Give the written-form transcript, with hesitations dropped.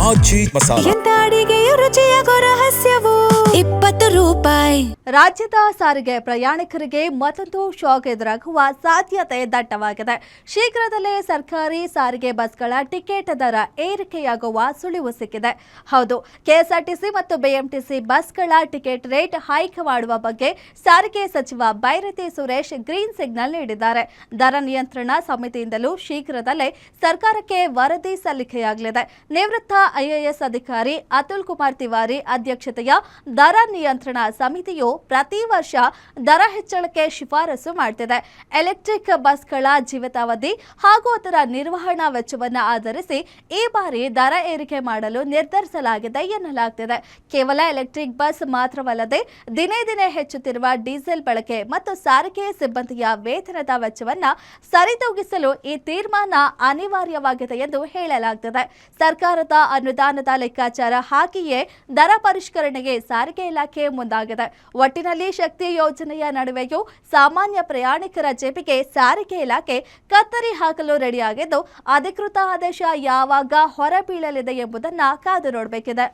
ಆಚಿ ಮಸಾಲ. ಎಂತ ಅಡಿಗೆಯ ರುಚಿಯಾಗೋ ರಹಸ್ಯವು 20 ರೂಪಾಯಿ. ರಾಜ್ಯದ ಸಾರಿಗೆ ಪ್ರಯಾಣಿಕರಿಗೆ ಮತ್ತೊಂದು ಶಾಕ್ ಎದುರಾಗುವ ಸಾಧ್ಯತೆ ದಟ್ಟವಾಗಿದೆ. ಶೀಘ್ರದಲ್ಲೇ ಸರ್ಕಾರಿ ಸಾರಿಗೆ ಬಸ್ಗಳ ಟಿಕೆಟ್ ದರ ಏರಿಕೆಯಾಗುವ ಸುಳಿವು ಸಿಕ್ಕಿದೆ. ಹೌದು, ಕೆಎಸ್ಆರ್ಟಿಸಿ ಮತ್ತು ಬಿಎಂಟಿಸಿ ಬಸ್ಗಳ ಟಿಕೆಟ್ ರೇಟ್ ಹೈಕ್ ಮಾಡುವ ಬಗ್ಗೆ ಸಾರಿಗೆ ಸಚಿವ ಬೈರತಿ ಸುರೇಶ್ ಗ್ರೀನ್ ಸಿಗ್ನಲ್ ನೀಡಿದ್ದಾರೆ. ದರ ನಿಯಂತ್ರಣ ಸಮಿತಿಯಿಂದಲೂ ಶೀಘ್ರದಲ್ಲೇ ಸರ್ಕಾರಕ್ಕೆ ವರದಿ ಸಲ್ಲಿಕೆಯಾಗಲಿದೆ. ನಿವೃತ್ತ ಐಎಎಸ್ ಅಧಿಕಾರಿ ಅತುಲ್ ಕುಮಾರ್ ತಿವಾರಿ ಅಧ್ಯಕ್ಷತೆಯ ದರ ನಿಯಂತ್ರಣ ಸಮಿತಿಯು ಪ್ರತಿ ವರ್ಷ ದರ ಹೆಚ್ಚಳಕ್ಕೆ ಶಿಫಾರಸು ಮಾಡುತ್ತಿದೆ. ಎಲೆಕ್ಟ್ರಿಕ್ ಬಸ್ಗಳ ಜೀವಿತಾವಧಿ ಹಾಗೂ ಅದರ ನಿರ್ವಹಣಾ ವೆಚ್ಚವನ್ನು ಆಧರಿಸಿ ಈ ಬಾರಿ ದರ ಏರಿಕೆ ಮಾಡಲು ನಿರ್ಧರಿಸಲಾಗಿದೆ ಎನ್ನಲಾಗುತ್ತಿದೆ. ಕೇವಲ ಎಲೆಕ್ಟ್ರಿಕ್ ಬಸ್ ಮಾತ್ರವಲ್ಲದೆ ದಿನೇ ದಿನೇ ಹೆಚ್ಚುತ್ತಿರುವ ಡೀಸೆಲ್ ಬಳಕೆ ಮತ್ತು ಸಾರಿಗೆ ಸಿಬ್ಬಂದಿಯ ವೇತನದ ವೆಚ್ಚವನ್ನು ಸರಿದೂಗಿಸಲು ಈ ತೀರ್ಮಾನ ಅನಿವಾರ್ಯವಾಗಿದೆ ಎಂದು ಹೇಳಲಾಗುತ್ತದೆ. ಸರ್ಕಾರದ ಅನುದಾನದ ಲೆಕ್ಕಾಚಾರ ಹಾಕಿಯೇ ದರ ಪರಿಷ್ಕರಣೆಗೆ ಸಾರಿಗೆ ಇಲಾಖೆ ಮುಂದಾಗಿದೆ. ಒಟ್ಟಿನಲ್ಲಿ ಶಕ್ತಿ ಯೋಜನೆಯ ನಡುವೆಯೂ ಸಾಮಾನ್ಯ ಪ್ರಯಾಣಿಕರ ಜೇಬಿಗೆ ಸಾರಿಗೆ ಇಲಾಖೆ ಕತ್ತರಿ ಹಾಕಲು ರೆಡಿಯಾಗಿದ್ದು, ಅಧಿಕೃತ ಆದೇಶ ಯಾವಾಗ ಹೊರಬೀಳಲಿದೆ ಎಂಬುದನ್ನು ಕಾದು ನೋಡಬೇಕಿದೆ.